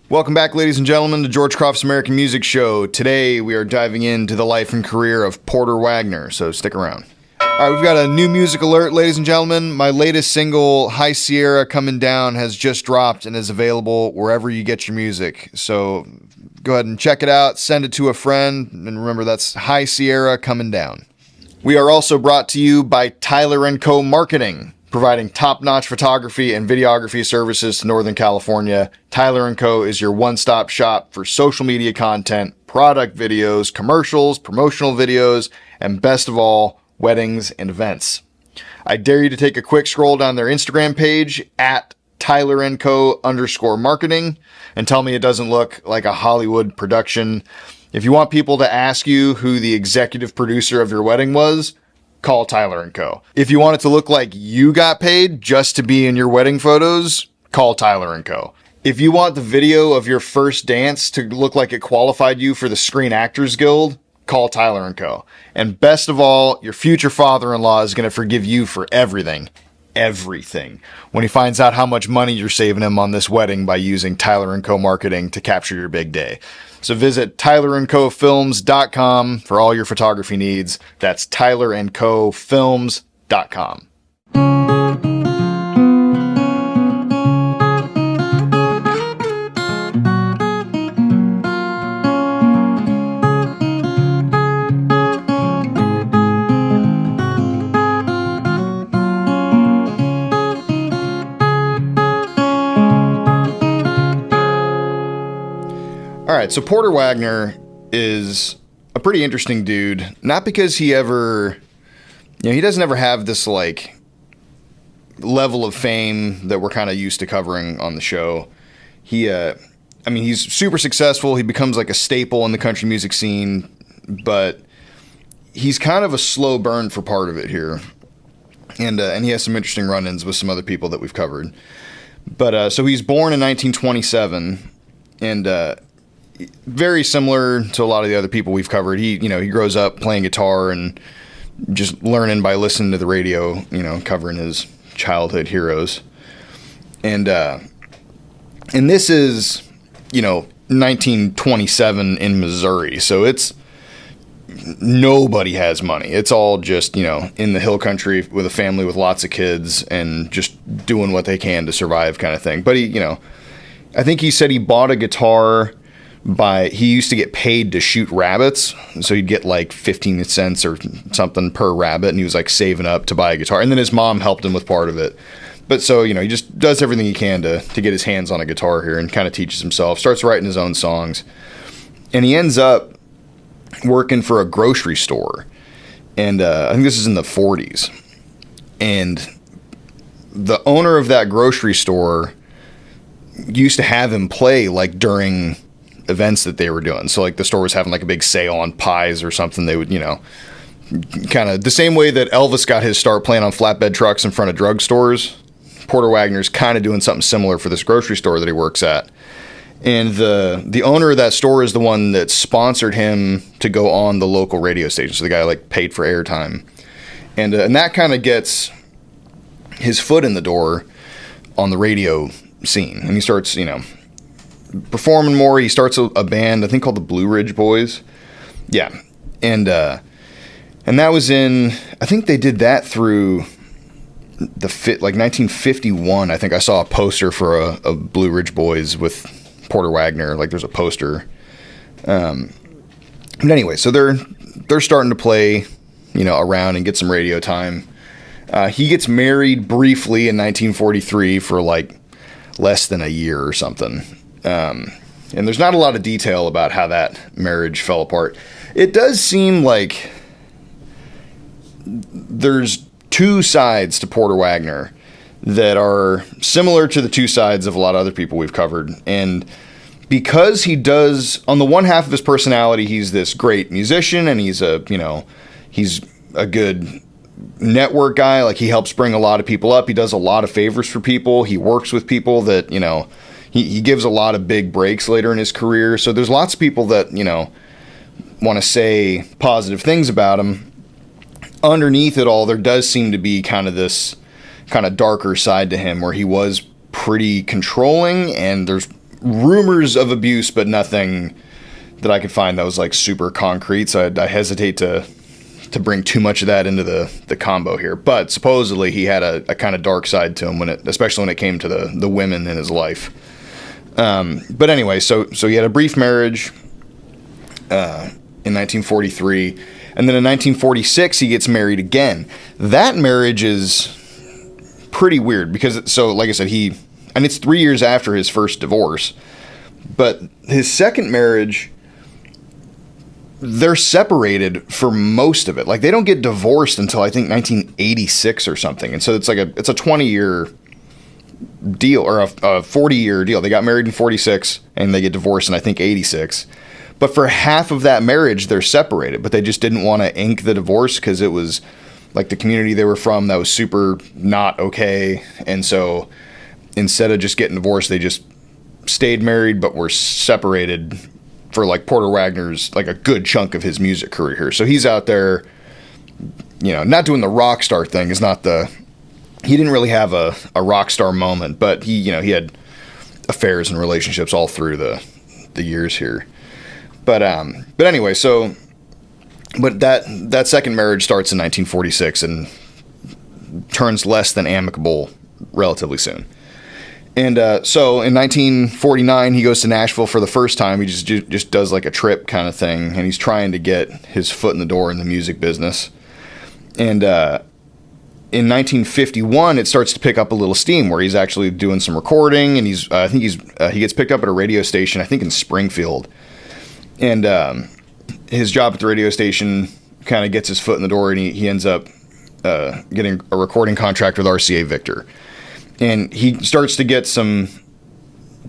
Welcome back, ladies and gentlemen, to George Croft's American Music Show. Today, we are diving into the life and career of Porter Wagoner, so stick around. All right, we've got a new music alert, ladies and gentlemen. My latest single, High Sierra Coming Down, has just dropped and is available wherever you get your music. So go ahead and check it out, send it to a friend, and remember that's High Sierra Coming Down. We are also brought to you by Tyler & Co. Marketing, providing top-notch photography and videography services to Northern California. Tyler & Co. is your one-stop shop for social media content, product videos, commercials, promotional videos, and best of all, weddings and events. I dare you to take a quick scroll down their Instagram page at Tyler & Co. _marketing and tell me it doesn't look like a Hollywood production. If you want people to ask you who the executive producer of your wedding was, call Tyler & Co. If you want it to look like you got paid just to be in your wedding photos, call Tyler & Co. If you want the video of your first dance to look like it qualified you for the Screen Actors Guild, call Tyler & Co. And best of all, your future father-in-law is going to forgive you for everything. Everything. When he finds out how much money you're saving him on this wedding by using Tyler & Co. marketing to capture your big day. So visit tylerandcofilms.com for all your photography needs. That's tylerandcofilms.com. All right, so Porter Wagoner is a pretty interesting dude, not because he ever, he doesn't ever have this like level of fame that we're kind of used to covering on the show. He's super successful. He becomes like a staple in the country music scene, but he's kind of a slow burn for part of it here. And he has some interesting run-ins with some other people that we've covered. But so he's born in 1927, and very similar to a lot of the other people we've covered. He grows up playing guitar and just learning by listening to the radio, covering his childhood heroes. And this is, 1927 in Missouri. So it's, nobody has money. It's all just, in the hill country with a family with lots of kids and just doing what they can to survive kind of thing. But he, I think he said he bought a guitar he used to get paid to shoot rabbits, so he'd get like 15 cents or something per rabbit, and he was like saving up to buy a guitar, and then his mom helped him with part of it. But so, he just does everything he can to get his hands on a guitar here and kind of teaches himself, starts writing his own songs, and he ends up working for a grocery store, and I think this is in the 40s, and the owner of that grocery store used to have him play like during events that they were doing. So like the store was having like a big sale on pies or something. They would, kind of the same way that Elvis got his start playing on flatbed trucks in front of drugstores. Porter Wagoner's kind of doing something similar for this grocery store that he works at. And the owner of that store is the one that sponsored him to go on the local radio station. So the guy like paid for airtime. And that kind of gets his foot in the door on the radio scene. And he starts, performing more. He starts a band, I think, called the Blue Ridge Boys. Yeah. And that was in, I think they did that through like 1951. I think I saw a poster for a Blue Ridge Boys with Porter Wagoner. Like there's a poster. But anyway, so they're starting to play, around and get some radio time. He gets married briefly in 1943 for like less than a year or something. And there's not a lot of detail about how that marriage fell apart. It does seem like there's two sides to Porter Wagoner that are similar to the two sides of a lot of other people we've covered. And because he does, on the one half of his personality, he's this great musician and he's a good network guy. Like he helps bring a lot of people up. He does a lot of favors for people. He works with people that, he gives a lot of big breaks later in his career. So there's lots of people that, want to say positive things about him. Underneath it all, there does seem to be kind of this kind of darker side to him where he was pretty controlling, and there's rumors of abuse, but nothing that I could find that was like super concrete. So I hesitate to bring too much of that into the combo here. But supposedly he had a kind of dark side to him especially when it came to the women in his life. But anyway, so he had a brief marriage in 1943, and then in 1946 he gets married again. That marriage is pretty weird because, so like I said, and it's 3 years after his first divorce, but his second marriage, they're separated for most of it. Like, they don't get divorced until I think 1986 or something. And so it's a 20-year deal, or a 40-year deal. They got married in 46 and they get divorced in I think 86. But for half of that marriage, they're separated, but they just didn't want to ink the divorce because it was like the community they were from that was super not okay. And so instead of just getting divorced, they just stayed married but were separated for like Porter Wagoner's, like a good chunk of his music career here. So he's out there, not doing the rock star thing. He didn't really have a rock star moment, but he had affairs and relationships all through the years here. But anyway, but that second marriage starts in 1946 and turns less than amicable relatively soon. And so in 1949, he goes to Nashville for the first time. He just does like a trip kind of thing, and he's trying to get his foot in the door in the music business. And in 1951, it starts to pick up a little steam where he's actually doing some recording, and he gets picked up at a radio station, I think in Springfield. And his job at the radio station kind of gets his foot in the door, and he ends up getting a recording contract with RCA Victor. And he starts to get some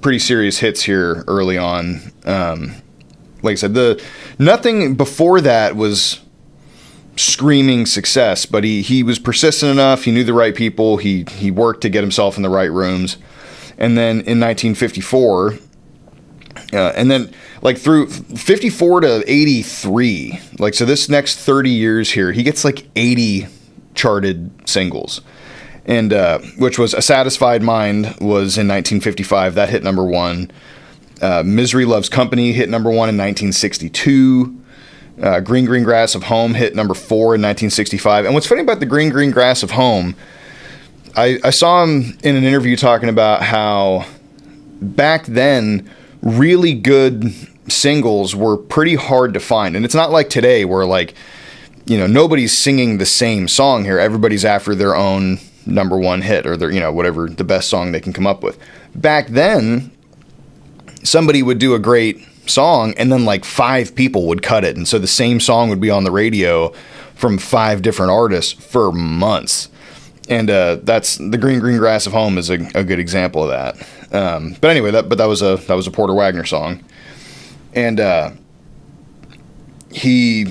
pretty serious hits here early on. Like I said, nothing before that was screaming success, but he was persistent enough. He knew the right people. He worked to get himself in the right rooms. And then in 1954, and then like through 54 to 83, like, so this next 30 years here, he gets like 80 charted singles. And which was A Satisfied Mind was in 1955. That hit number one. Misery Loves Company hit number one in 1962. Green Green Grass of Home hit number 4 in 1965. And what's funny about the Green Green Grass of Home, I saw him in an interview talking about how back then really good singles were pretty hard to find. And it's not like today where, like, nobody's singing the same song here. Everybody's after their own number one hit, or their, whatever the best song they can come up with. Back then, somebody would do a great song and then like 5 people would cut it. And so the same song would be on the radio from 5 different artists for months. And that's the Green Green Grass of Home is a good example of that. But anyway, that was a Porter Wagoner song. And he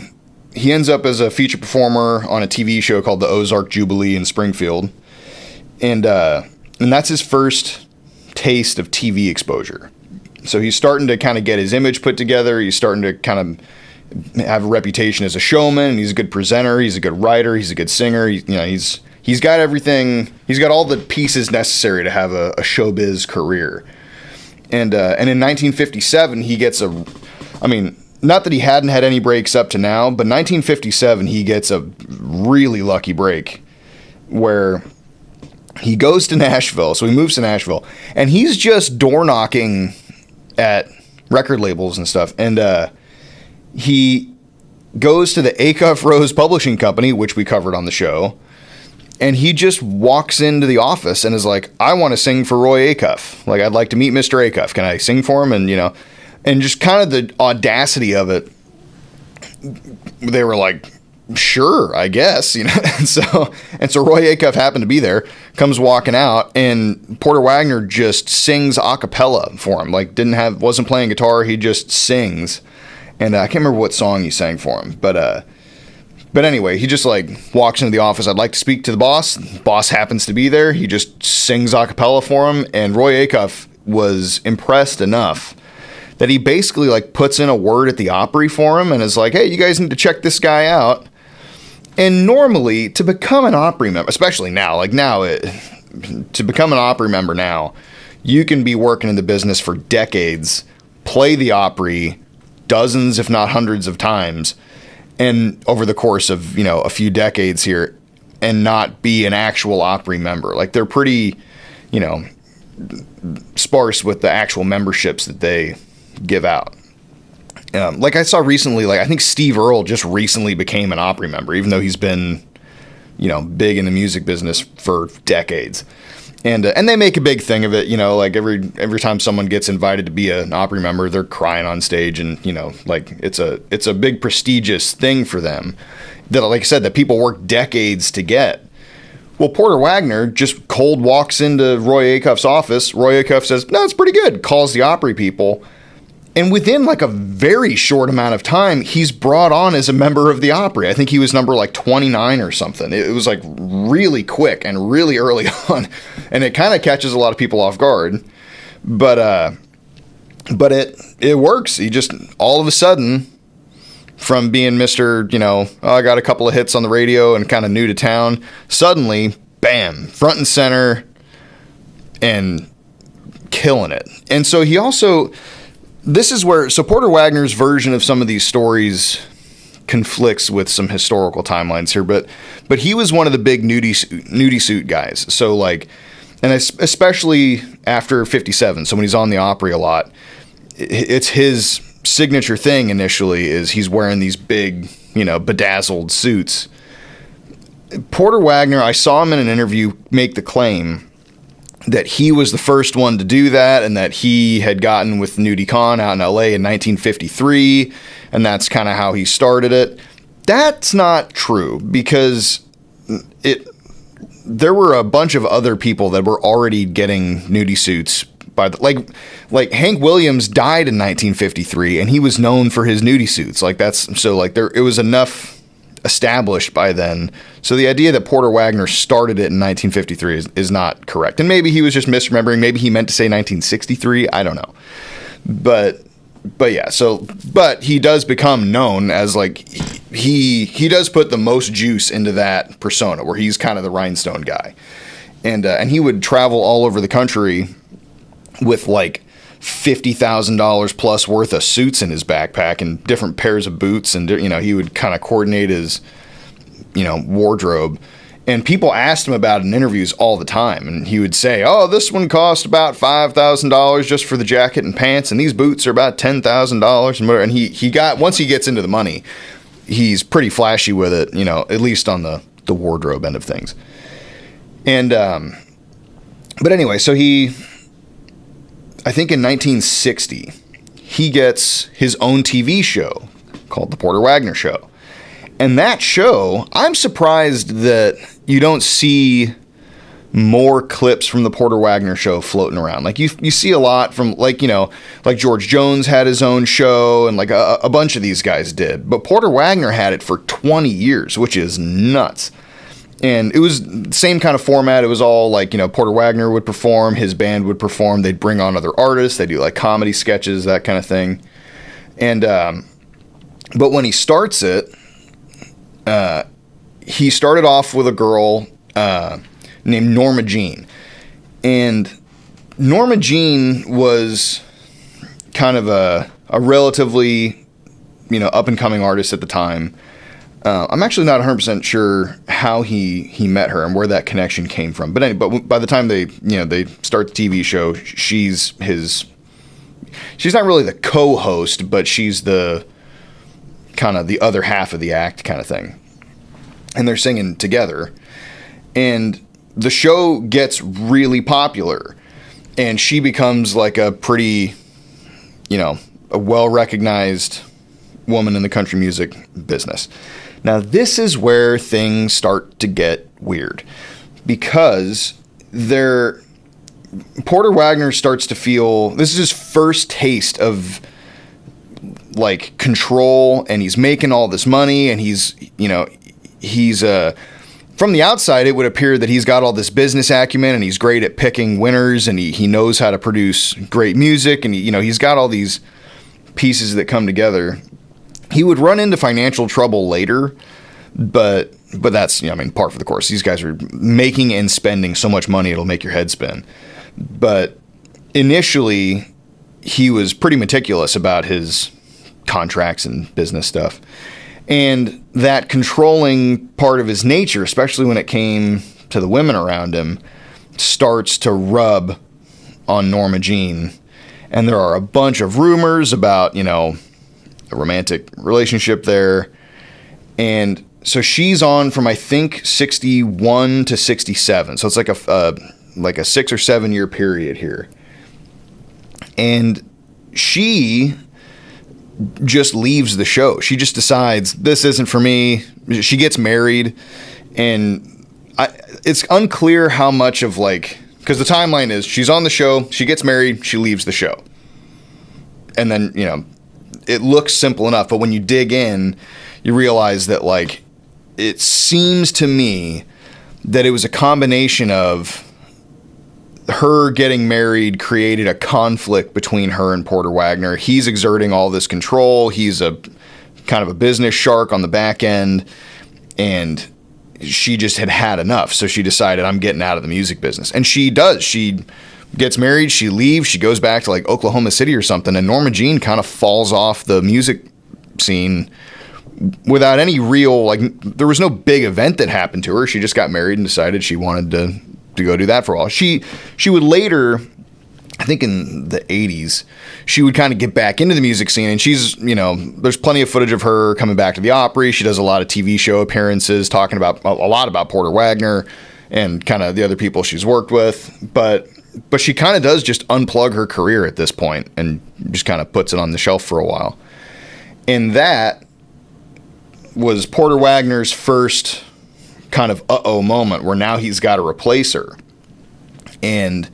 ends up as a feature performer on a TV show called the Ozarks Jubilee in Springfield. And that's his first taste of TV exposure. So he's starting to kind of get his image put together. He's starting to kind of have a reputation as a showman. He's a good presenter. He's a good writer. He's a good singer. He's got everything. He's got all the pieces necessary to have a showbiz career. And in 1957, he gets not that he hadn't had any breaks up to now, but 1957, he gets a really lucky break where he goes to Nashville. So he moves to Nashville, and he's just door knocking at record labels and stuff. And he goes to the Acuff Rose Publishing Company, which we covered on the show. And he just walks into the office and is like, I want to sing for Roy Acuff. Like, I'd like to meet Mr. Acuff. Can I sing for him? And, and just kind of the audacity of it. They were like, sure, I guess, And so Roy Acuff happened to be there, comes walking out, and Porter Wagoner just sings a cappella for him. Like, wasn't playing guitar, he just sings. And I can't remember what song he sang for him, but anyway, he just like walks into the office. I'd like to speak to the boss. Boss happens to be there. He just sings a cappella for him. And Roy Acuff was impressed enough that he basically like puts in a word at the Opry for him and is like, hey, you guys need to check this guy out. And normally to become an Opry member, especially now, to become an Opry member now, You can be working in the business for decades, play the Opry dozens, if not hundreds of times, and over the course of, a few decades here, and not be an actual Opry member. Like, they're pretty, sparse with the actual memberships that they give out. Like I saw recently, I think Steve Earle just recently became an Opry member, even though he's been, big in the music business for decades. And they make a big thing of it, every time someone gets invited to be an Opry member, they're crying on stage, and it's a big prestigious thing for them that, like I said, that people work decades to get. Well, Porter Wagoner just cold walks into Roy Acuff's office. Roy Acuff says, "No, it's pretty good." Calls the Opry people, and within a very short amount of time, he's brought on as a member of the Opry. I think he was number 29 or something. It was really quick and really early on, and it kind of catches a lot of people off guard. But it works. He just all of a sudden, from being Mr., I got a couple of hits on the radio and kind of new to town, suddenly, bam, front and center, and killing it. And so he also. This is where, so Porter Wagoner's version of some of these stories conflicts with some historical timelines here, but he was one of the big nudie suit guys. So and especially after 57, so when he's on the Opry a lot, it's his signature thing initially is he's wearing these big, bedazzled suits. Porter Wagoner, I saw him in an interview make the claim that he was the first one to do that, and that he had gotten with Nudie Khan out in LA in 1953, and that's kind of how he started it. That's not true, because there were a bunch of other people that were already getting nudie suits by like Hank Williams died in 1953, and he was known for his nudie suits. It was enough established by then. So the idea that Porter Wagoner started it in 1953 is not correct. And maybe he was just misremembering. Maybe he meant to say 1963. I don't know. But yeah, but he does become known as he does put the most juice into that persona where he's kind of the rhinestone guy. And he would travel all over the country with $50,000 plus worth of suits in his backpack and different pairs of boots, and he would kind of coordinate his wardrobe. And people asked him about it in interviews all the time, and he would say, "Oh, this one cost about $5,000 just for the jacket and pants, and these boots are about $10,000 and whatever." And he got, once he gets into the money, he's pretty flashy with it, at least on the wardrobe end of things. And but anyway, so I think in 1960, he gets his own TV show called The Porter Wagoner Show. And that show, I'm surprised that you don't see more clips from The Porter Wagoner Show floating around. You see a lot from, George Jones had his own show, and a bunch of these guys did. But Porter Wagoner had it for 20 years, which is nuts. And it was the same kind of format. It was all Porter Wagoner would perform, his band would perform, they'd bring on other artists, they'd do comedy sketches, that kind of thing. And, but when he starts it, he started off with a girl named Norma Jean. And Norma Jean was kind of a relatively, up and coming artist at the time. I'm actually not 100% sure how he met her and where that connection came from. But by the time they start the TV show, she's not really the co-host, but she's the kind of the other half of the act kind of thing. And they're singing together. And the show gets really popular. And she becomes a pretty, a well-recognized woman in the country music business. Now, this is where things start to get weird, because Porter Wagoner starts to feel, this is his first taste of control, and he's making all this money, and he's from the outside, it would appear that he's got all this business acumen, and he's great at picking winners, and he knows how to produce great music, and he's got all these pieces that come together. He would run into financial trouble later, but that's, par for the course. These guys are making and spending so much money, it'll make your head spin. But initially he was pretty meticulous about his contracts and business stuff. And that controlling part of his nature, especially when it came to the women around him, starts to rub on Norma Jean. And there are a bunch of rumors about, a romantic relationship there. And so she's on from, I think, 61 to 67. So it's like a 6 or 7 year period here. And she just leaves the show. She just decides, this isn't for me. She gets married, and it's unclear how much of because the timeline is she's on the show, she gets married, she leaves the show. And then, it looks simple enough, but when you dig in, you realize that it seems to me that it was a combination of her getting married created a conflict between her and Porter Wagoner. He's exerting all this control. He's a kind of a business shark on the back end, and she just had enough. So she decided, I'm getting out of the music business. And she does. She gets married, she leaves, she goes back to Oklahoma City or something, and Norma Jean kind of falls off the music scene without any real, there was no big event that happened to her. She just got married and decided she wanted to go do that for a while. She would later, I think in the 80s, she would kind of get back into the music scene, and she's, there's plenty of footage of her coming back to the Opry. She does a lot of TV show appearances talking about a lot about Porter Wagoner and kind of the other people she's worked with, but she kind of does just unplug her career at this point and just kind of puts it on the shelf for a while. And that was Porter Wagoner's first kind of moment where now he's got to replace her. And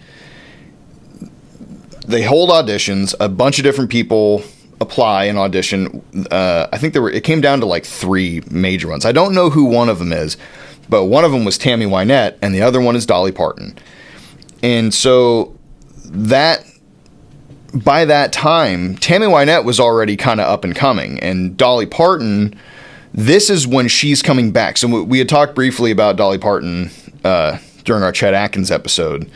they hold auditions. A bunch of different people apply and audition. I think it came down to 3 major ones. I don't know who one of them is, but one of them was Tammy Wynette and the other one is Dolly Parton. And so by that time, Tammy Wynette was already kind of up and coming, and Dolly Parton, this is when she's coming back. So we had talked briefly about Dolly Parton during our Chet Atkins episode.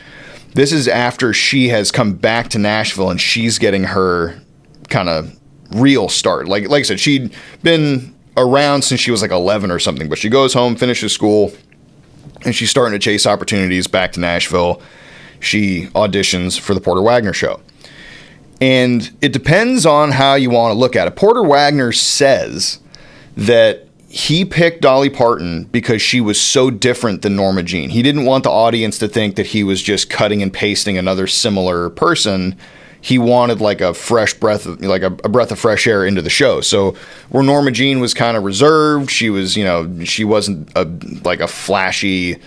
This is after she has come back to Nashville and she's getting her kind of real start. Like I said, she'd been around since she was 11 or something, but she goes home, finishes school, and she's starting to chase opportunities back to Nashville. She auditions for the Porter Wagoner Show. And it depends on how you want to look at it. Porter Wagoner says that he picked Dolly Parton because she was so different than Norma Jean. He didn't want the audience to think that he was just cutting and pasting another similar person. He wanted a fresh breath, a breath of fresh air into the show. So where Norma Jean was kind of reserved, she was, she wasn't a flashy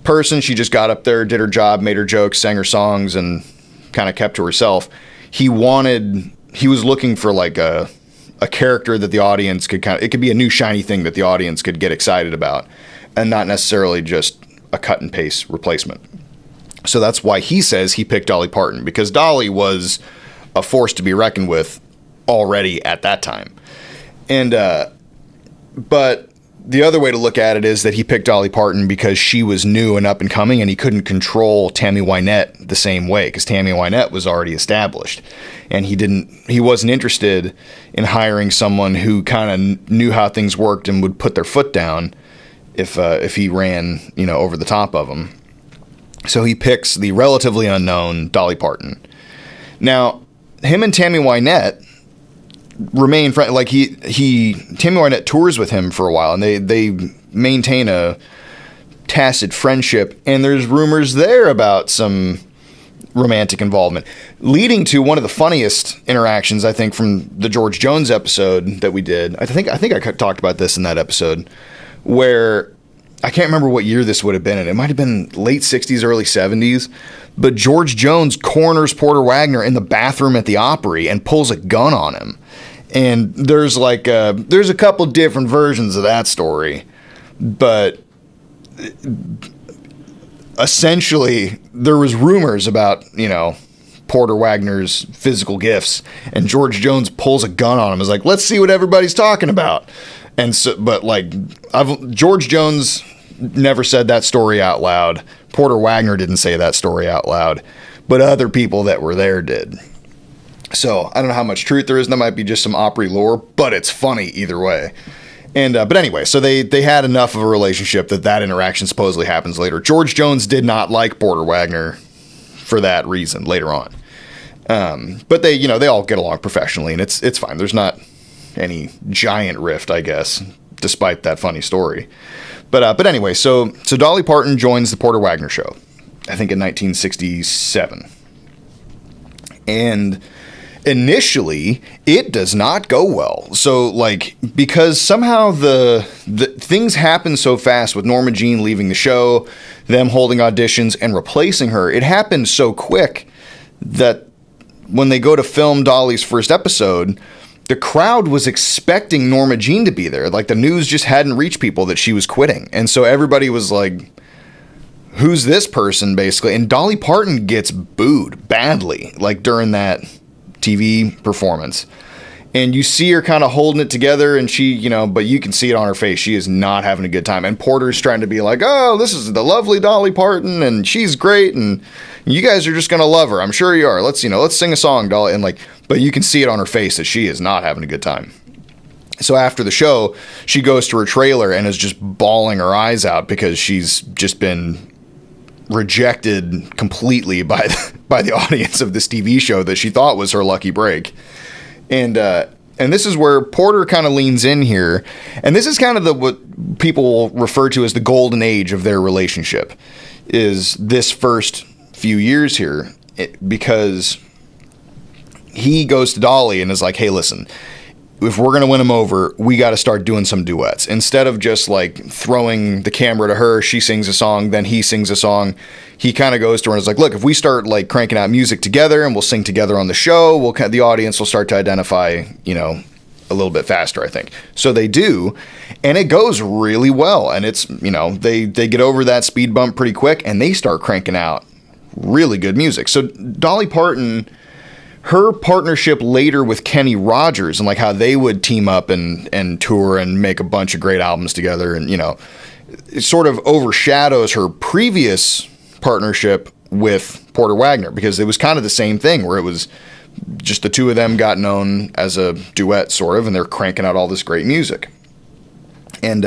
person. She just got up there, did her job, made her jokes, sang her songs, and kind of kept to herself. He was looking for a character that the audience could it could be a new shiny thing that the audience could get excited about, and not necessarily just a cut and paste replacement. So that's why he says he picked Dolly Parton, because Dolly was a force to be reckoned with already at that time. And but the other way to look at it is that he picked Dolly Parton because she was new and up and coming, and he couldn't control Tammy Wynette the same way, because Tammy Wynette was already established, and he wasn't interested in hiring someone who kind of knew how things worked and would put their foot down if he ran over the top of them. So he picks the relatively unknown Dolly Parton. Now, him and Tammy Wynette remain friends. Tammy Wynette tours with him for a while, and they maintain a tacit friendship, and there's rumors there about some romantic involvement, leading to one of the funniest interactions, I think, from the George Jones episode that we did. I think I talked about this in that episode, where I can't remember what year this would have been in. It might have been late 60s, early 70s. But George Jones corners Porter Wagoner in the bathroom at the Opry and pulls a gun on him. And there's there's a couple different versions of that story. But essentially, there was rumors about, Porter Wagoner's physical gifts. And George Jones pulls a gun on him. Is let's see what everybody's talking about. And so, but George Jones never said that story out loud. Porter Wagoner didn't say that story out loud. but other people that were there did. So I don't know how much truth there is. That might be just some Opry lore, but it's funny either way. And but anyway, so they had enough of a relationship that interaction supposedly happens later. George Jones did not like Porter Wagoner for that reason later on. But they all get along professionally, and it's fine. There's not any giant rift, I guess, despite that funny story. But anyway, so Dolly Parton joins the Porter Wagoner Show, I think in 1967. And initially, it does not go well. So, because somehow the things happen so fast with Norma Jean leaving the show, them holding auditions and replacing her, it happened so quick that when they go to film Dolly's first episode, the crowd was expecting Norma Jean to be there. Like, the news just hadn't reached people that she was quitting. And so everybody was like, who's this person, basically? And Dolly Parton gets booed badly, during that TV performance. And you see her kind of holding it together, and she, but you can see it on her face. She is not having a good time. And Porter's trying to be like, oh, this is the lovely Dolly Parton, and she's great, and you guys are just going to love her. I'm sure you are. Let's sing a song, Dolly. And but you can see it on her face that she is not having a good time. So after the show, she goes to her trailer and is just bawling her eyes out because she's just been rejected completely by the audience of this TV show that she thought was her lucky break. And this is where Porter kind of leans in here. And this is kind of what people refer to as the golden age of their relationship, is this first few years here, because he goes to Dolly and is like, hey, listen, if we're going to win him over, we got to start doing some duets. Instead of just throwing the camera to her, she sings a song, then he sings a song. He kind of goes to her and is like, look, if we start cranking out music together and we'll sing together on the show, the audience will start to identify, a little bit faster, I think. So they do, and it goes really well. And it's, they get over that speed bump pretty quick, and they start cranking out really good music. So Dolly Parton, her partnership later with Kenny Rogers and how they would team up and tour and make a bunch of great albums together, and it sort of overshadows her previous partnership with Porter Wagoner, because it was kind of the same thing where it was just the two of them got known as a duet sort of, and they're cranking out all this great music. And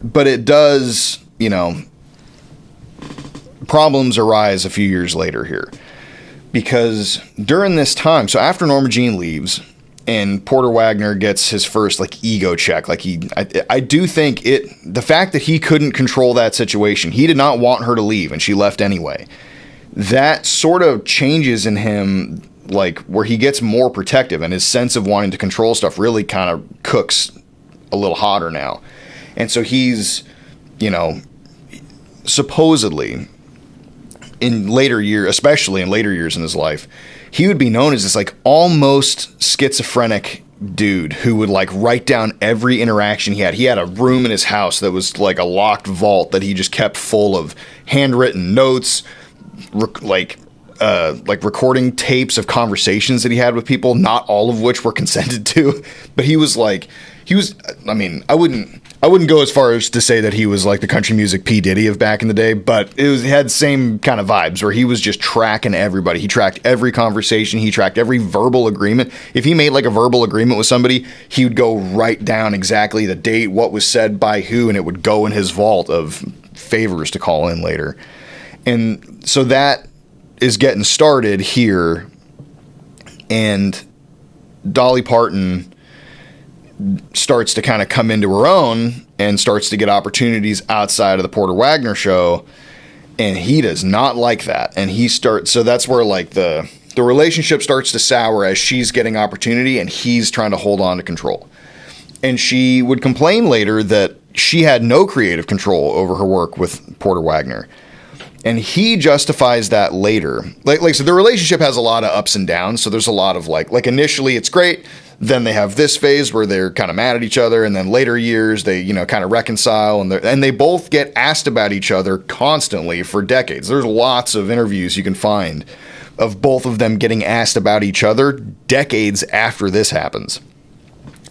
but it does, problems arise a few years later here, because during this time, so after Norma Jean leaves and Porter Wagoner gets his first ego check, I do think the fact that he couldn't control that situation, he did not want her to leave and she left anyway, that sort of changes in him, where he gets more protective, and his sense of wanting to control stuff really kind of cooks a little hotter now. And so he's, supposedly in later years, especially in later years in his life, he would be known as this almost schizophrenic dude who would write down every interaction he had. He had a room in his house that was a locked vault that he just kept full of handwritten notes, recording tapes of conversations that he had with people, not all of which were consented to. But he was I mean, I wouldn't go as far as to say that he was the country music P. Diddy of back in the day, but it had the same kind of vibes where he was just tracking everybody. He tracked every conversation. He tracked every verbal agreement. If he made a verbal agreement with somebody, he would go write down exactly the date, what was said by who, and it would go in his vault of favors to call in later. And so that is getting started here, and Dolly Parton starts to kind of come into her own and starts to get opportunities outside of the Porter Wagoner Show, and he does not like that. And so that's where the relationship starts to sour as she's getting opportunity and he's trying to hold on to control. And she would complain later that she had no creative control over her work with Porter Wagoner. And he justifies that later. So the relationship has a lot of ups and downs. So there's a lot of initially it's great. Then they have this phase where they're kind of mad at each other. And then later years, they, kind of reconcile. And they both get asked about each other constantly for decades. There's lots of interviews you can find of both of them getting asked about each other decades after this happens.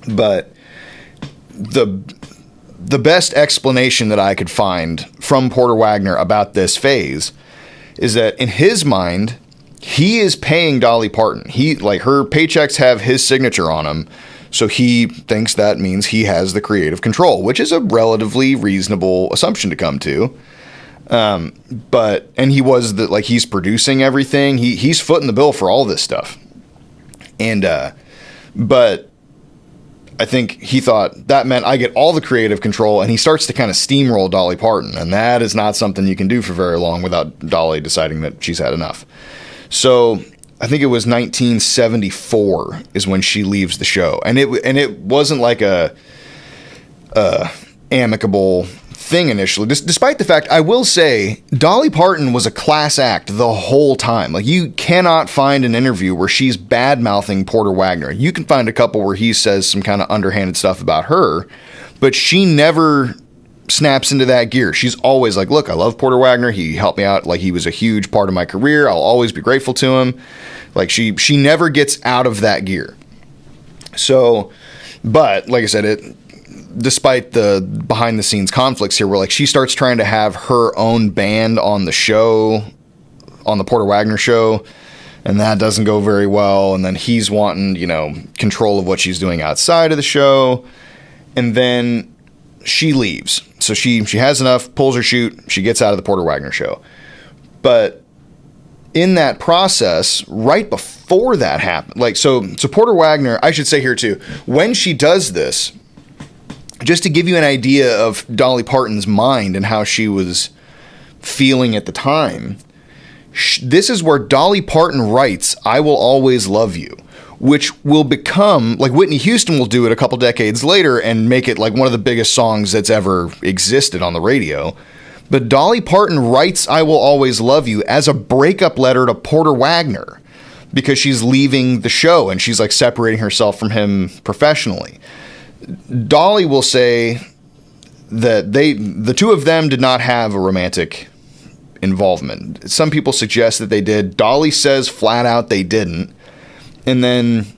But the best explanation that I could find from Porter Wagoner about this phase is that in his mind, he is paying Dolly Parton. Her paychecks have his signature on them, so he thinks that means he has the creative control, which is a relatively reasonable assumption to come to. And he was he's producing everything. He's footing the bill for all this stuff. And, but I think he thought that meant I get all the creative control, and he starts to kind of steamroll Dolly Parton. And that is not something you can do for very long without Dolly deciding that she's had enough. So I think it was 1974 is when she leaves the show. And it wasn't like a amicable thing initially, despite the fact, I will say, Dolly Parton was a class act the whole time. Like, you cannot find an interview where she's bad-mouthing Porter Wagoner. You can find a couple where he says some kind of underhanded stuff about her, but she never snaps into that gear. She's always like, look, I love Porter Wagoner. He helped me out. Like, he was a huge part of my career. I'll always be grateful to him. Like, she never gets out of that gear. So, but like I said, despite the behind the scenes conflicts here, where like she starts trying to have her own band on the show, on the Porter Wagoner show, and that doesn't go very well. And then he's wanting, control of what she's doing outside of the show. And then she leaves. So she has enough, pulls her chute, she gets out of the Porter Wagoner show. But in that process, right before that happened, so Porter Wagoner, I should say here too, when she does this, just to give you an idea of Dolly Parton's mind and how she was feeling at the time, this is where Dolly Parton writes, "I Will Always Love You," which will become, like, Whitney Houston will do it a couple decades later and make it like one of the biggest songs that's ever existed on the radio. But Dolly Parton writes "I Will Always Love You" as a breakup letter to Porter Wagoner because she's leaving the show and she's like separating herself from him professionally. Dolly will say that the two of them did not have a romantic involvement. Some people suggest that they did. Dolly says flat out they didn't. And then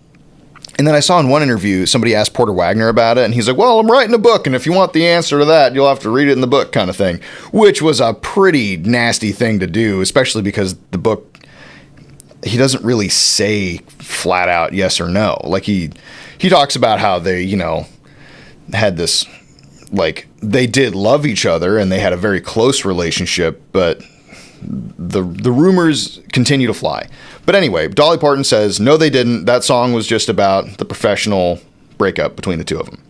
I saw in one interview, somebody asked Porter Wagoner about it, and he's like, well, I'm writing a book, and if you want the answer to that, you'll have to read it in the book, kind of thing, which was a pretty nasty thing to do, especially because the book, he doesn't really say flat out yes or no. Like, he talks about how they, had this, like, they did love each other and they had a very close relationship, but the rumors continue to fly. But anyway, Dolly Parton says, no, they didn't. That song was just about the professional breakup between the two of them.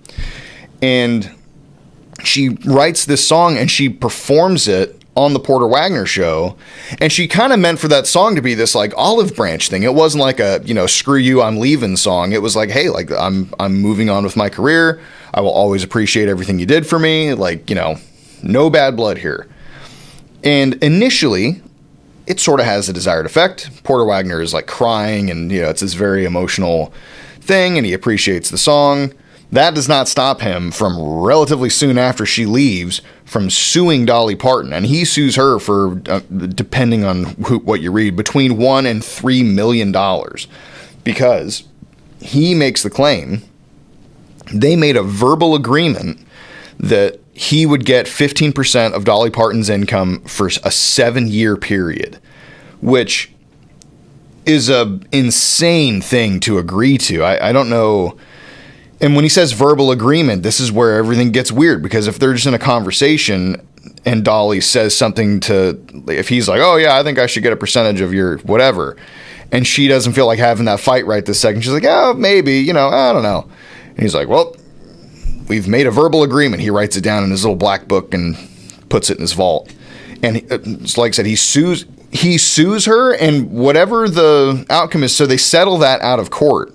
And she writes this song and she performs it on the Porter Wagoner show. And she kind of meant for that song to be this like olive branch thing. It wasn't like a, screw you, I'm leaving song. It was like, hey, like I'm moving on with my career. I will always appreciate everything you did for me. Like, no bad blood here. And initially, it sort of has the desired effect. Porter Wagoner is like crying and, it's this very emotional thing and he appreciates the song. That does not stop him from relatively soon after she leaves from suing Dolly Parton. And he sues her for, depending on what you read, between $1 and $3 million because he makes the claim they made a verbal agreement that he would get 15% of Dolly Parton's income for a 7-year period, which is a insane thing to agree to. I don't know. And when he says verbal agreement, this is where everything gets weird, because if they're just in a conversation and Dolly says something if he's like, oh yeah, I think I should get a percentage of your whatever, and she doesn't feel like having that fight right this second, she's like, oh, maybe, I don't know. And he's like, well, we've made a verbal agreement. He writes it down in his little black book and puts it in his vault. And like I said, he sues her, and whatever the outcome is, so they settle that out of court.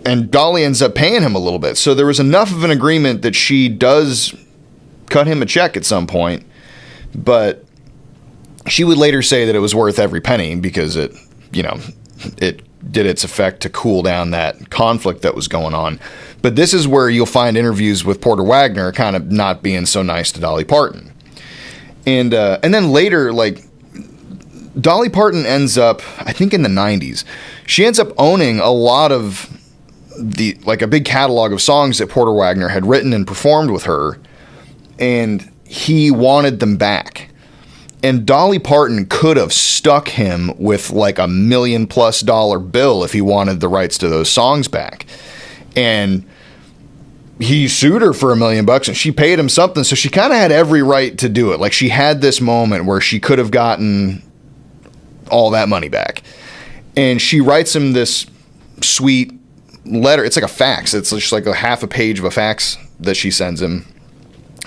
And Dolly ends up paying him a little bit. So there was enough of an agreement that she does cut him a check at some point. But she would later say that it was worth every penny because it did its effect to cool down that conflict that was going on. But this is where you'll find interviews with Porter Wagoner kind of not being so nice to Dolly Parton. And then later, like, Dolly Parton ends up, I think in the 90s, she ends up owning a lot of a big catalog of songs that Porter Wagoner had written and performed with her. and he wanted them back. And Dolly Parton could have stuck him with like $1 million+ bill if he wanted the rights to those songs back. And he sued her for $1 million and she paid him something. So she kind of had every right to do it. Like, she had this moment where she could have gotten all that money back. And she writes him this sweet letter. It's like a fax. It's just like a half a page of a fax that she sends him.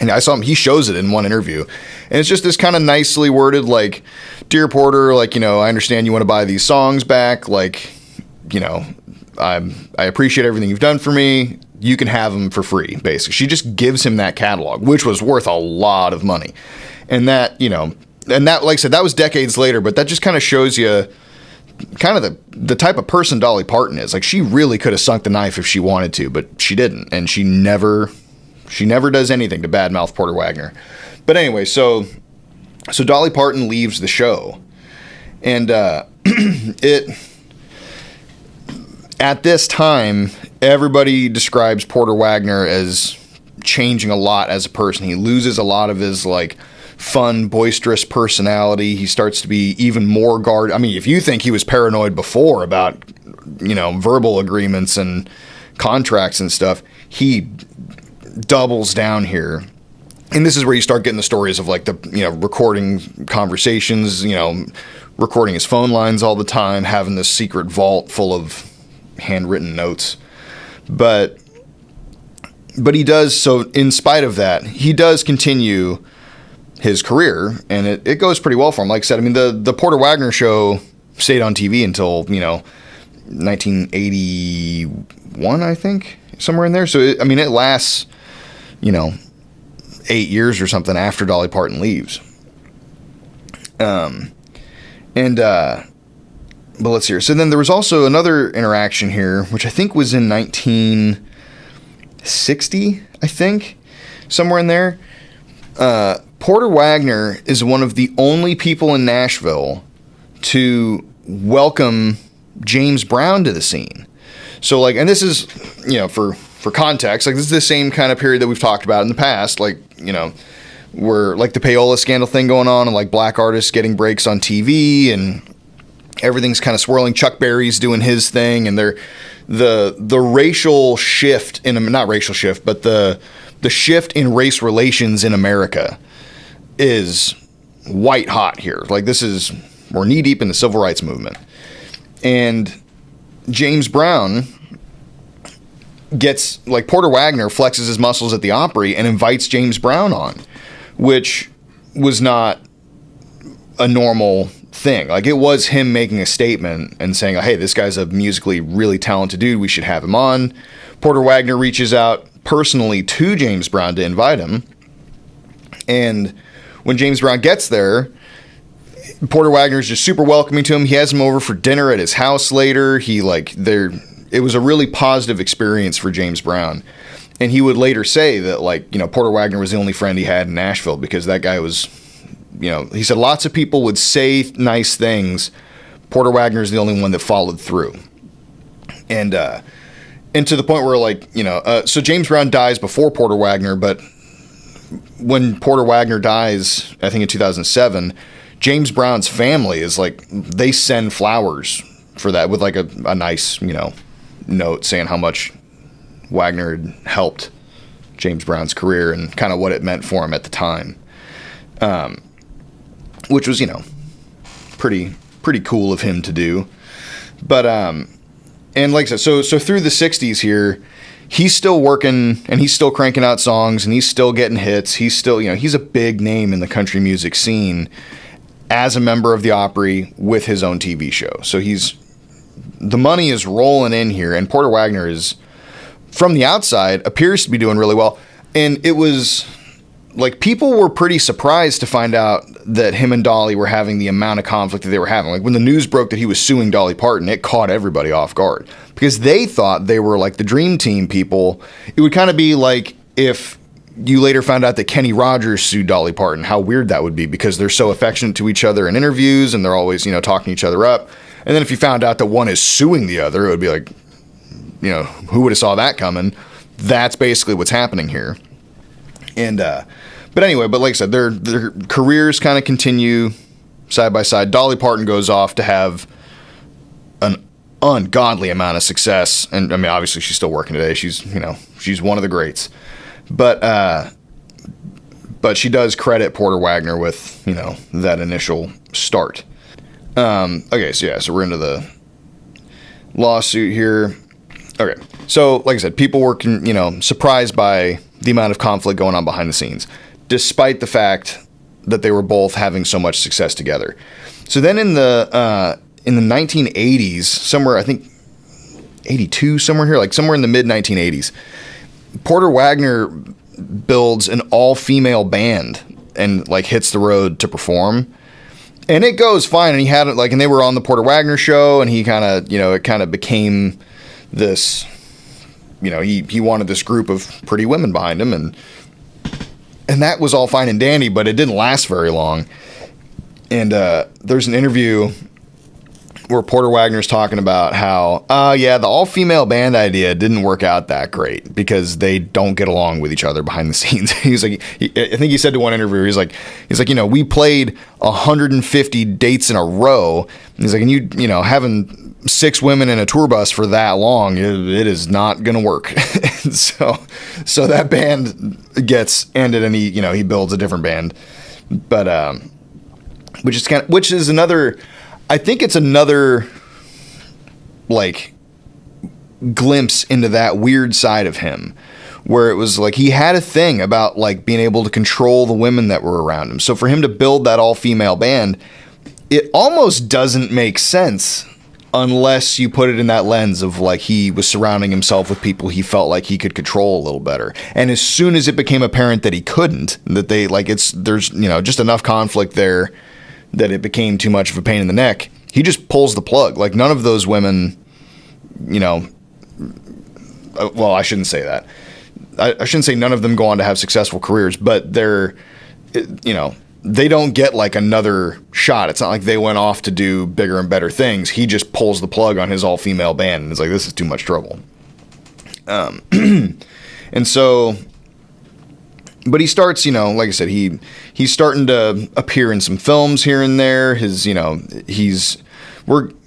And I saw him, he shows it in one interview. And it's just this kind of nicely worded, like, "Dear Porter, like, I understand you want to buy these songs back. Like, I appreciate everything you've done for me. You can have them for free," basically. She just gives him that catalog, which was worth a lot of money. And that, and that, like I said, that was decades later, but that just kind of shows you kind of the type of person Dolly Parton is. Like, she really could have sunk the knife if she wanted to, but she didn't. And she never does anything to badmouth Porter Wagoner. But anyway, so Dolly Parton leaves the show. And at this time, everybody describes Porter Wagoner as changing a lot as a person. He loses a lot of his, like, fun, boisterous personality. He starts to be even more guarded. I mean, if you think he was paranoid before about, verbal agreements and contracts and stuff, he doubles down here. And this is where you start getting the stories of, like, the, recording conversations, recording his phone lines all the time, having this secret vault full of handwritten notes. But he does, so in spite of that, he does continue his career, and it goes pretty well for him. Like I said, I mean, the Porter Wagoner Show stayed on TV until, 1981, I think, somewhere in there. So, it lasts, 8 years or something after Dolly Parton leaves. But let's see here. So then there was also another interaction here, which I think was in 1960, I think, somewhere in there. Porter Wagoner is one of the only people in Nashville to welcome James Brown to the scene. So, like, and this is, for context, like, this is the same kind of period that we've talked about in the past, like, where, like, the payola scandal thing going on, and, like, black artists getting breaks on TV, and everything's kind of swirling. Chuck Berry's doing his thing, and the racial shift not racial shift, but the shift in race relations in America is white hot here. Like, we're knee deep in the civil rights movement. And James Brown gets, like, Porter Wagoner flexes his muscles at the Opry and invites James Brown on, which was not a normal thing. Like, it was him making a statement and saying, "Hey, this guy's a musically really talented dude. We should have him on." Porter Wagoner reaches out personally to James Brown to invite him. And when James Brown gets there, Porter Wagoner's just super welcoming to him. He has him over for dinner at his house later. It was a really positive experience for James Brown. And he would later say that, like, Porter Wagoner was the only friend he had in Nashville, because that guy was, he said lots of people would say nice things. Porter Wagoner's the only one that followed through. And to the point where, like, so James Brown dies before Porter Wagoner, but when Porter Wagoner dies, I think in 2007, James Brown's family is like, they send flowers for that with, like, a nice, note saying how much Wagoner had helped James Brown's career and kind of what it meant for him at the time. Which was, pretty cool of him to do. But, and like I said, so through the 60s here, he's still working and he's still cranking out songs and he's still getting hits. He's still, he's a big name in the country music scene as a member of the Opry with his own TV show. So the money is rolling in here, and Porter Wagoner is, from the outside, appears to be doing really well. And it was, like, people were pretty surprised to find out that him and Dolly were having the amount of conflict that they were having. Like, when the news broke that he was suing Dolly Parton, it caught everybody off guard, because they thought they were, like, the dream team people. It would kind of be like if you later found out that Kenny Rogers sued Dolly Parton. How weird that would be, because they're so affectionate to each other in interviews and they're always, talking each other up. And then if you found out that one is suing the other, it would be like, who would have saw that coming? That's basically what's happening here. And, But anyway, but like I said, their careers kind of continue side by side. Dolly Parton goes off to have an ungodly amount of success, and I mean, obviously she's still working today. She's one of the greats, but she does credit Porter Wagoner with that initial start. Okay, so we're into the lawsuit here. Okay, so like I said, people were surprised by the amount of conflict going on behind the scenes, despite the fact that they were both having so much success together. So then in the 1980s, somewhere, I think 82, somewhere here, like somewhere in the mid 1980s, Porter Wagoner builds an all-female band and like hits the road to perform. And it goes fine. And he had it and they were on the Porter Wagoner Show, and he kind of, it kind of became this, he wanted this group of pretty women behind him, and that was all fine and dandy, but it didn't last very long. And there's an interview where Porter Wagoner's talking about how, the all-female band idea didn't work out that great because they don't get along with each other behind the scenes. He's like, I think he said to one interviewer, he's like, we played 150 dates in a row. He's like, and you having 6 women in a tour bus for that long, it is not going to work. so that band gets ended, and he builds a different band, but which is another. I think it's another like glimpse into that weird side of him, where it was like he had a thing about like being able to control the women that were around him. So for him to build that all-female band, it almost doesn't make sense unless you put it in that lens of like he was surrounding himself with people he felt like he could control a little better. And as soon as it became apparent that he couldn't, that there's just enough conflict there that it became too much of a pain in the neck, he just pulls the plug. Like none of those women, well, I shouldn't say that. I shouldn't say none of them go on to have successful careers, but they don't get like another shot. It's not like they went off to do bigger and better things. He just pulls the plug on his all-female band, and it's like, this is too much trouble. And so, but he starts, like I said, he's starting to appear in some films here and there. We're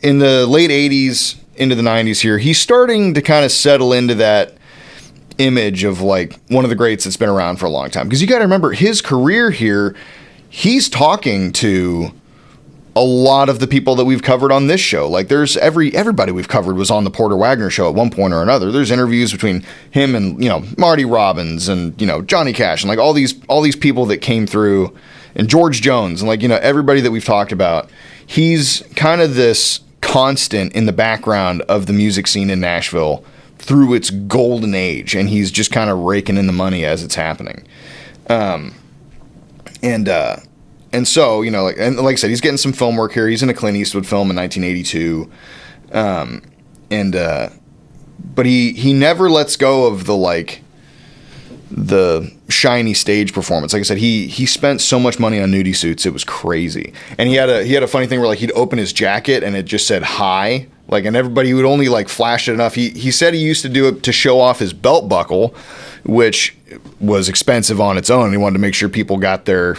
in the late 80s into the 90s here. He's starting to kind of settle into that image of like one of the greats that's been around for a long time. Because you got to remember his career here, he's talking to a lot of the people that we've covered on this show. Like there's everybody we've covered was on the Porter Wagoner Show at one point or another. There's interviews between him and, Marty Robbins and, Johnny Cash and like all these people that came through, and George Jones and like, everybody that we've talked about. He's kind of this constant in the background of the music scene in Nashville through its golden age. And he's just kind of raking in the money as it's happening. And so, like I said, he's getting some film work here. He's in a Clint Eastwood film in 1982. But he never lets go of the shiny stage performance. Like I said, he spent so much money on nudie suits, it was crazy. And he had a funny thing where like he'd open his jacket and it just said hi. Like, and everybody would only like flash it enough. He said he used to do it to show off his belt buckle, which was expensive on its own. He wanted to make sure people got their,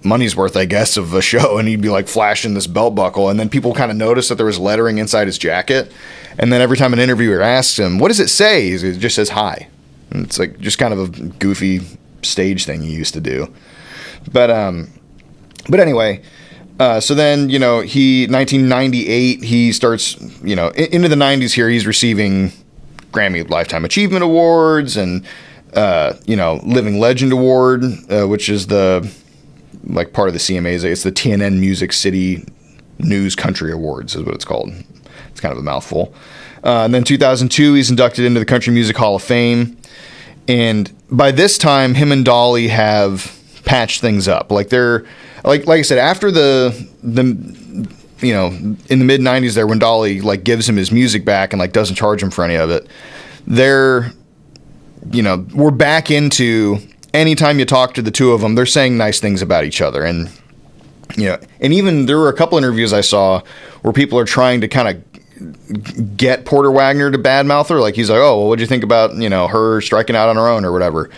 money's worth, I guess, of a show, and he'd be like flashing this belt buckle, and then people kind of noticed that there was lettering inside his jacket, and then every time an interviewer asks him, what does it say? It just says hi. And it's like just kind of a goofy stage thing he used to do. But anyway, so then, 1998, he starts, into the 90s here, he's receiving Grammy Lifetime Achievement Awards and, Living Legend Award, which is the like part of the CMAs. It's the TNN Music City News Country Awards is what it's called. It's kind of a mouthful. And then 2002, he's inducted into the Country Music Hall of Fame. And by this time, him and Dolly have patched things up. Like they're like I said, after the in the mid 90s there, when Dolly like gives him his music back and like doesn't charge him for any of it, we're back into, anytime you talk to the two of them, they're saying nice things about each other. And, and even there were a couple interviews I saw where people are trying to kind of get Porter Wagoner to badmouth her. Like he's like, oh, well, what'd you think about, her striking out on her own or whatever?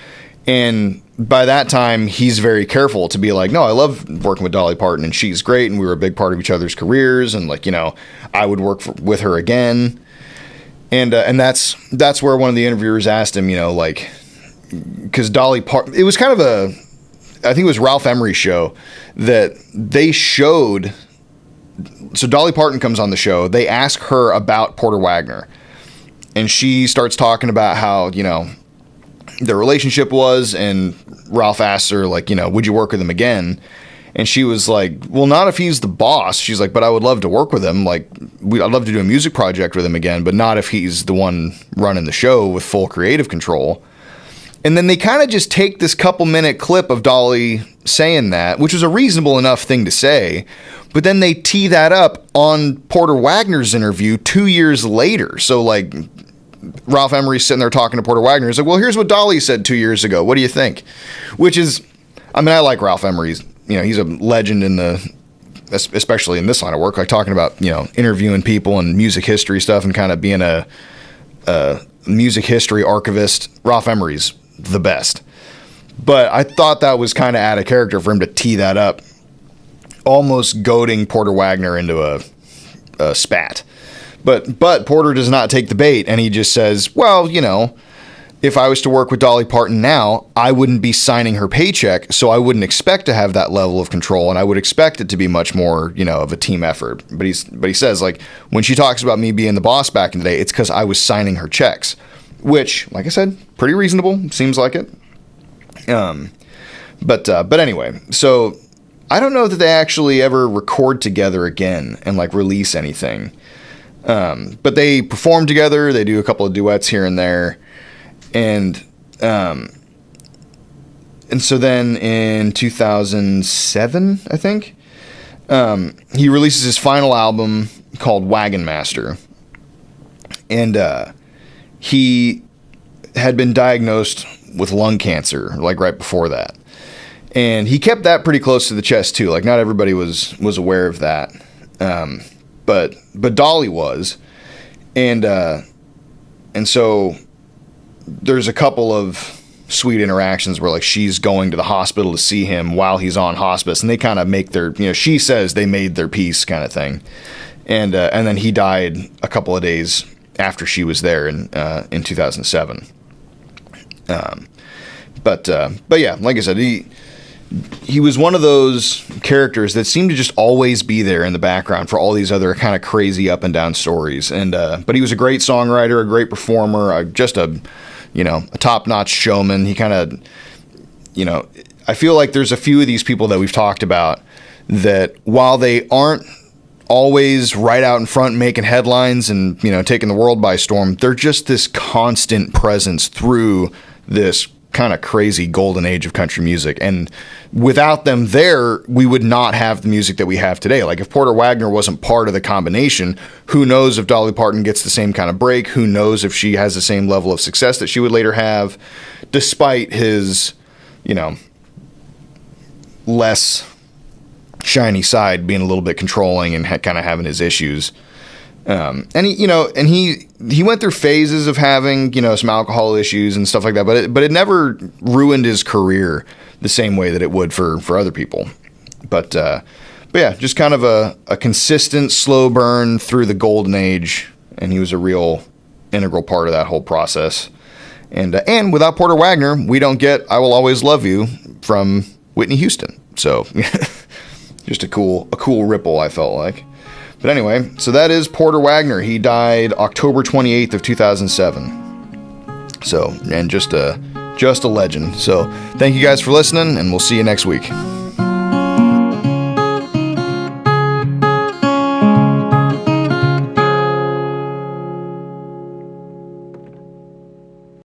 And by that time, he's very careful to be like, no, I love working with Dolly Parton, and she's great, and we were a big part of each other's careers, and like, I would work with her again. And that's where one of the interviewers asked him, like, because Dolly Parton, it was kind of I think it was Ralph Emery's show that they showed. So Dolly Parton comes on the show. They ask her about Porter Wagoner, and she starts talking about how, their relationship was, and Ralph asks her, like, would you work with him again? And she was like, well, not if he's the boss. She's like, but I would love to work with him. Like, I'd love to do a music project with him again, but not if he's the one running the show with full creative control. And then they kind of just take this couple-minute clip of Dolly saying that, which was a reasonable enough thing to say, but then they tee that up on Porter Wagoner's interview 2 years later. So, like, Ralph Emery's sitting there talking to Porter Wagoner. He's like, well, here's what Dolly said 2 years ago. What do you think? Which is, I mean, I like Ralph Emery's, he's a legend especially in this line of work, like talking about, interviewing people and music history stuff and kind of being a music history archivist. Ralph Emery's the best. But I thought that was kind of out of character for him to tee that up, almost goading Porter Wagoner into a spat. But Porter does not take the bait, and he just says, well, if I was to work with Dolly Parton now, I wouldn't be signing her paycheck, so I wouldn't expect to have that level of control, and I would expect it to be much more, of a team effort. But he says, like, when she talks about me being the boss back in the day, it's because I was signing her checks, which, like I said, pretty reasonable. Seems like it. But anyway, so I don't know that they actually ever record together again and like release anything. But they perform together. They do a couple of duets here and there. And so then in 2007, I think, he releases his final album called Wagon Master. And, he had been diagnosed with lung cancer, like right before that. And he kept that pretty close to the chest too. Like, not everybody was aware of that. But Dolly was. And so there's a couple of sweet interactions where, like, she's going to the hospital to see him while he's on hospice, and they kind of make their, she says they made their peace kind of thing. And then he died a couple of days after she was there in 2007. But yeah, like I said, he was one of those characters that seemed to just always be there in the background for all these other kind of crazy up and down stories. And but he was a great songwriter, a great performer, just a top-notch showman. He kind of, I feel like there's a few of these people that we've talked about that, while they aren't always right out in front making headlines and, taking the world by storm, they're just this constant presence through this kind of crazy golden age of country music. And without them there, we would not have the music that we have today. Like, if Porter Wagoner wasn't part of the combination, who knows if Dolly Parton gets the same kind of break? Who knows if she has the same level of success that she would later have, despite his, less shiny side being a little bit controlling and kind of having his issues. And he went through phases of having, some alcohol issues and stuff like that, but it never ruined his career the same way that it would for other people. But yeah, just kind of a consistent slow burn through the golden age. And he was a real integral part of that whole process. And without Porter Wagoner, we don't get "I Will Always Love You" from Whitney Houston. So just a cool ripple, I felt like. But anyway, so that is Porter Wagoner. He died October 28th of 2007. So, and just a legend. So thank you guys for listening, and we'll see you next week.